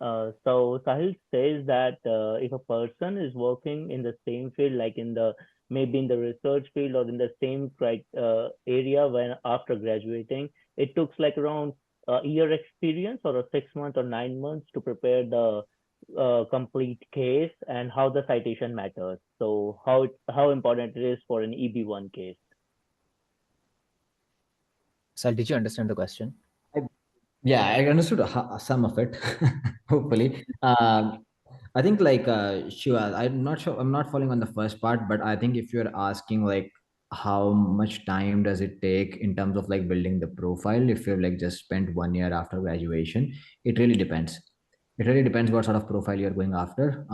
So Sahil says that if a person is working in the same field, like in the maybe in the research field or in the same area when after graduating, it took like around a year experience or a 6 month or 9 months to prepare the complete case and how the citation matters. So how important it is for an EB1 case. Sal, did you understand the question? I, yeah, I understood some of it, hopefully. I think like sure, I'm not sure, I'm not following on the first part, but I think if you're asking like how much time does it take in terms of like building the profile, if you've like just spent 1 year after graduation, it really depends. It really depends what sort of profile you're going after.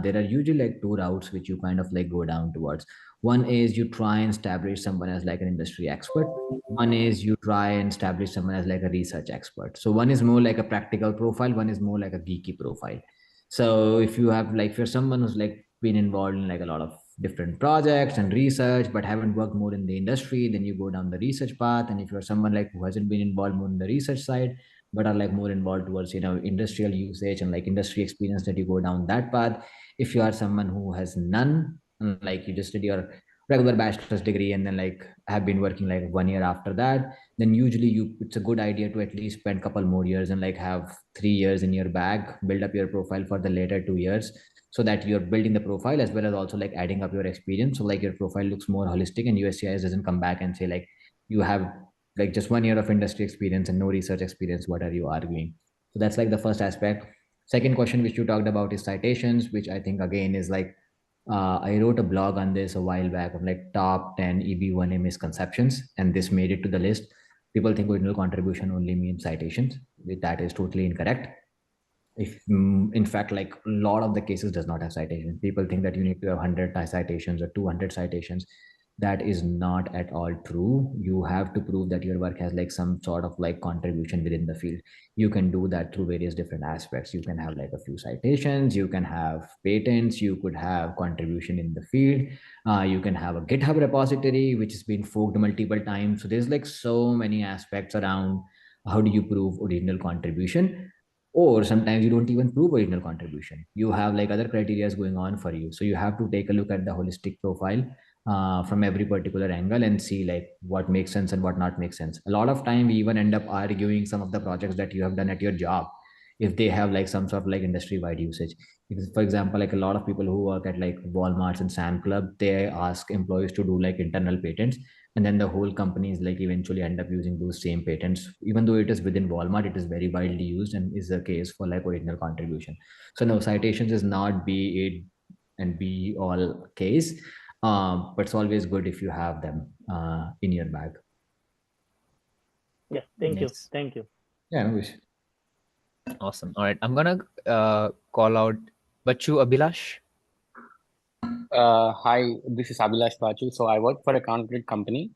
There are usually like two routes which you kind of like go down towards. One is you try and establish someone as like an industry expert. One is you try and establish someone as like a research expert. So one is more like a practical profile, one is more like a geeky profile. So if you have like, if you're someone who's like been involved in like a lot of different projects and research but haven't worked more in the industry, then you go down the research path. And if you're someone like who hasn't been involved more in the research side but are like more involved towards industrial usage and like industry experience, that you go down that path. If you are someone who has none, and like you just did your regular bachelor's degree and then like have been working like 1 year after that, then usually you it's a good idea to at least spend a couple more years and like have 3 years in your bag, build up your profile for the later 2 years, so that you're building the profile as well as also like adding up your experience, so like your profile looks more holistic and USCIS doesn't come back and say like you have like just 1 year of industry experience and no research experience, what are you arguing? So that's like the first aspect. Second question which you talked about is citations, which I think again is like I wrote a blog on this a while back of like top 10 EB1A misconceptions, and this made it to the list. People think original contribution only means citations. That is totally incorrect. If in fact, like a lot of the cases does not have citations. People think that you need to have 100 citations or 200 citations. That is not at all true. You have to prove that your work has like some sort of like contribution within the field. You can do that through various different aspects. You can have like a few citations, you can have patents, you could have contribution in the field, you can have a GitHub repository which has been forked multiple times. So there's like so many aspects around how do you prove original contribution. Or sometimes you don't even prove original contribution, you have like other criteria going on for you. So you have to take a look at the holistic profile from every particular angle and see like what makes sense and what not makes sense. A lot of time we even end up arguing some of the projects that you have done at your job if they have like some sort of like industry wide usage. Because for example, like a lot of people who work at like Walmarts and Sam Club, they ask employees to do like internal patents, and then the whole companies like eventually end up using those same patents. Even though it is within Walmart, it is very widely used and is the case for like original contribution. So no, citations is not be it and be all case, but it's always good if you have them in your bag. Yes, thank you. Nice. Thank you. Yeah, no wish. Awesome. All right, I'm gonna call out Bachu Abhilash. Hi, this is Abhilash Bachu. So I work for a concrete company.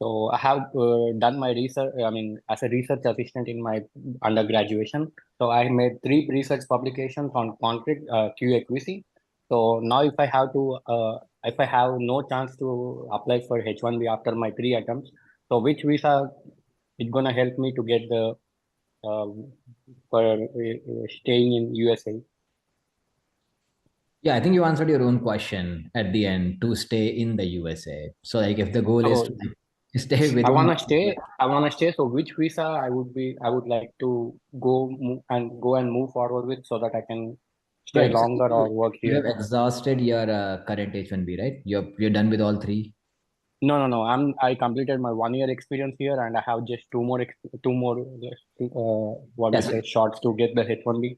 So I have done my research, I mean, as a research assistant in my undergraduation. So I made 3 research publications on concrete QA/QC. So now if I have no chance to apply for H1B after my 3 attempts, so which visa is gonna help me to get the uh, for staying in USA? Yeah, I think you answered your own question at the end, to stay in the USA. So like if the goal is to So like, stay I within wanna stay. I wanna stay. So which visa I would like to go and move forward with so that I can stay right. So longer or work you here. have exhausted your current H1B, right? You're done with all three. No. I completed my 1 year experience here, and I have just two more what we Yes. say shots to get the H1B.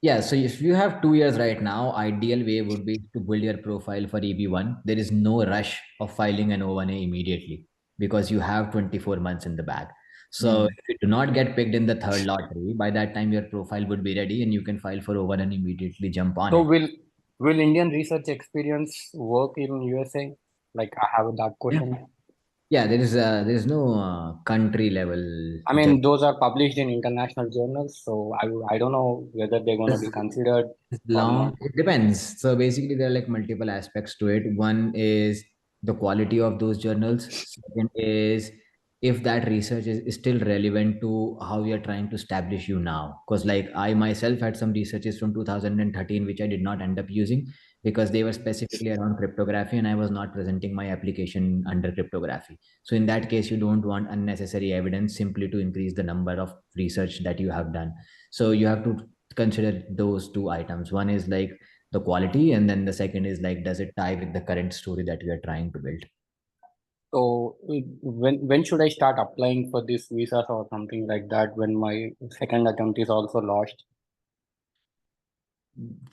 Yeah, so if you have 2 years right now, ideal way would be to build your profile for EB1. There is no rush of filing an O1A immediately because you have 24 months in the bag. So if you do not get picked in the third lottery, by that time your profile would be ready and you can file for O1 and immediately jump on So it. will Indian research experience work in USA? Like I have that Yeah. question. Yeah, there is no country level I judge. mean, those are published in international journals, so I don't know whether they're going to be As considered or long not. it depends. So basically, there are like multiple aspects to it. One is the quality of those journals. Second is if that research is still relevant to how we are trying to establish you now. Because like I myself had some researches from 2013 which I did not end up using because they were specifically around cryptography and I was not presenting my application under cryptography. So in that case, you don't want unnecessary evidence simply to increase the number of research that you have done. So you have to consider those two items. One is like the quality, and then the second is like, does it tie with the current story that we are trying to build? So when should I start applying for this visas or something like that when my second attempt is also lost?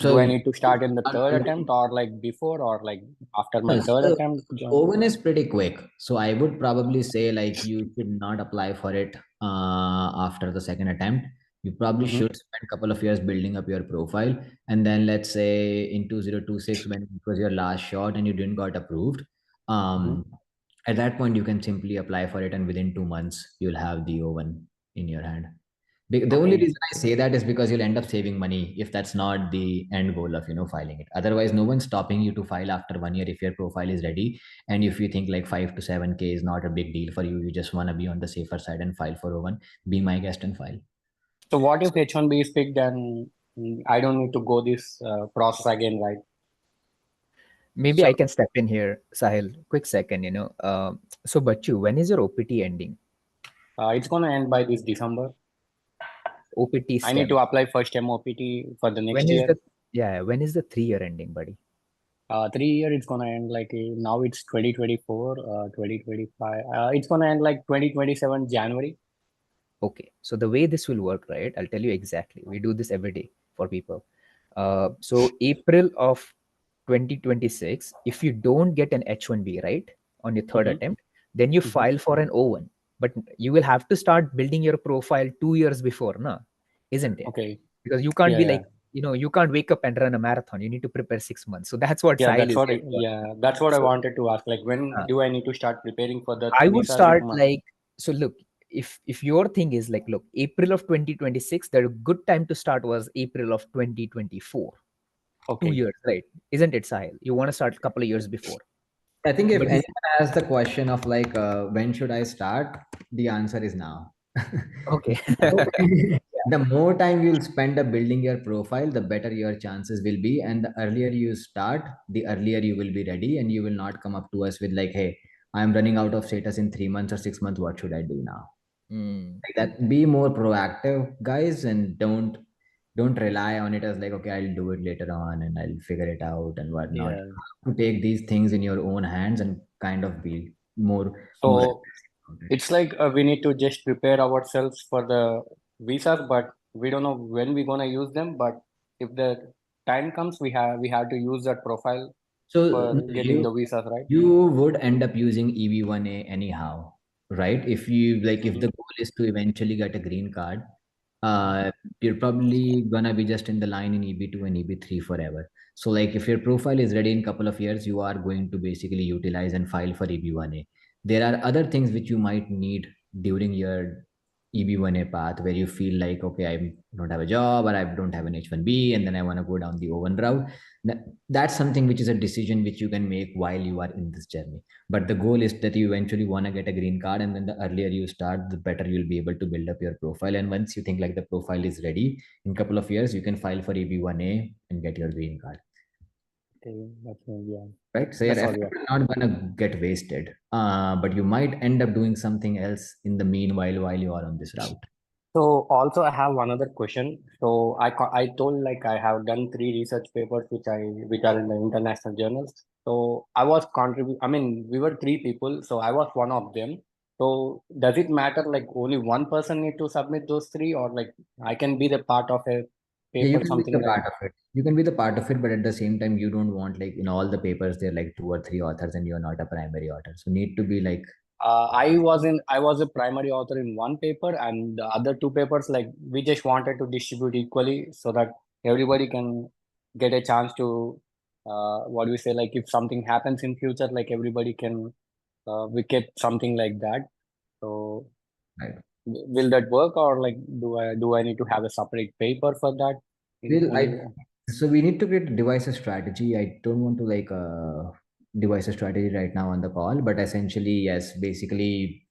So Do I need to start in the are third building. attempt or like before or like after my No, third so attempt? Owen is pretty quick. So I would probably say like you should not apply for it after the second attempt. You probably Mm-hmm, should spend a couple of years building up your profile. And then let's say in 2026, when it was your last shot and you didn't got approved, mm-hmm. um, at that point you can simply apply for it and within 2 months you'll have the Owen in your hand. The only Okay. reason I say that is because you'll end up saving money if that's not the end goal of filing it. Otherwise, no one's stopping you to file after 1 year if your profile is ready. And if you think like 5 to 7K is not a big deal for you, you just want to be on the safer side and file for O1, be my guest and file. So what if H1B is picked and I don't need to go this process again, right? Maybe So I can step in here, Sahil. Quick second, So, Bachu, when is your OPT ending? It's gonna end by this December. OPT I need STEM. to apply for STEM OPT for the next When is year. when is the 3 year ending, buddy? 3 year it's gonna end like now it's 2024, 2025. It's gonna end like 2027 January. Okay, so the way this will work, right? I'll tell you exactly. We do this every day for people. So April of 2026, if you don't get an H1B, right, on your third Mm-hmm, attempt, then you mm-hmm. file for an O1. But you will have to start building your profile 2 years before, na? Isn't it? Okay. Because you can't Yeah, be yeah. like, you can't wake up and run a marathon. You need to prepare 6 months. So that's what Yeah, Sahil that's is what saying. that's what I So wanted to ask. Like when uh, do I need to start preparing for the I would visas if start my like, so look, if your thing is like, look, April of 2026, the good time to start was April of 2024. Two okay. years, right? Isn't it, Sahil? You want to start a couple of years before. I think if But this, anyone has the question of like when should I start, the answer is now. okay. The more time you'll spend up building your profile, the better your chances will be. And the earlier you start, the earlier you will be ready, and you will not come up to us with like, "Hey, I'm running out of status in 3 months or 6 months. What should I do now?" Mm, Like that. Be more proactive, guys, and don't rely on it as like, okay, I'll do it later on and I'll figure it out and whatnot. Yeah. To take these things in your own hands and kind of be more So aggressive about it. it's like we need to just prepare ourselves for the visas, but we don't know when we're gonna use them. But if the time comes, we have to use that profile So for no, getting the visas, right? you would end up using EB1A anyhow, right? If you like, if Mm-hmm. the goal is to eventually get a green card, you're probably gonna be just in the line in EB2 and EB3 forever. So like if your profile is ready in a couple of years, you are going to basically utilize and file for EB1A. There are other things which you might need during your EB1A path where you feel like, okay, I don't have a job or I don't have an H1B and then I want to go down the O1 route. That's something which is a decision which you can make while you are in this journey. But the goal is that you eventually want to get a green card, and then the earlier you start, the better you'll be able to build up your profile. And once you think like the profile is ready, in a couple of years, you can file for EB1A and get your green card. Okay, yeah, Right? So your that's all. effort Yeah. will not gonna get wasted. But you might end up doing something else in the meanwhile while you are on this route. So also I have one other question. So I told like I have done three research papers which are in the international journals. So I was I mean we were three people, so I was one of them. So does it matter like only one person need to submit those three or like I can be the part of a Yeah, you paper can be the something like part of it. You can be the part of it, but at the same time, you don't want like in all the papers there are like 2 or 3 authors, and you're not a primary author. So need to be like. I was a primary author in one paper and the other two papers like we just wanted to distribute equally so that everybody can get a chance to what do we say like if something happens in future like everybody can we kept something like that. So Right. will that work or like do I need to have a separate paper for that in Well, only so we need to get devise a strategy. I don't want to like devise a strategy right now on the call, but essentially, yes, basically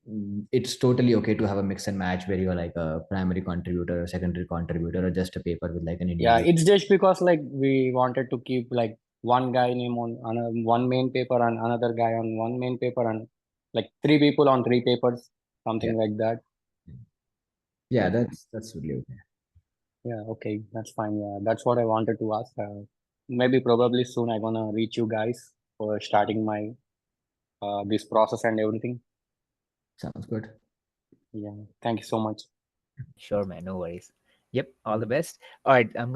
it's totally okay to have a mix and match where you're like a primary contributor, a secondary contributor, or just a paper with like an Yeah, individual. it's just because like we wanted to keep like one guy name on one main paper and another guy on one main paper and like three people on three papers, Yeah, something like that. yeah, Yeah, that's really okay. yeah, okay, that's fine. Yeah, that's what I wanted to ask. Maybe probably soon I'm gonna reach you guys for starting my this process and everything. Sounds good. Yeah, thank you so much. Sure, man. No worries. Yep. All the best. All right. I'm gonna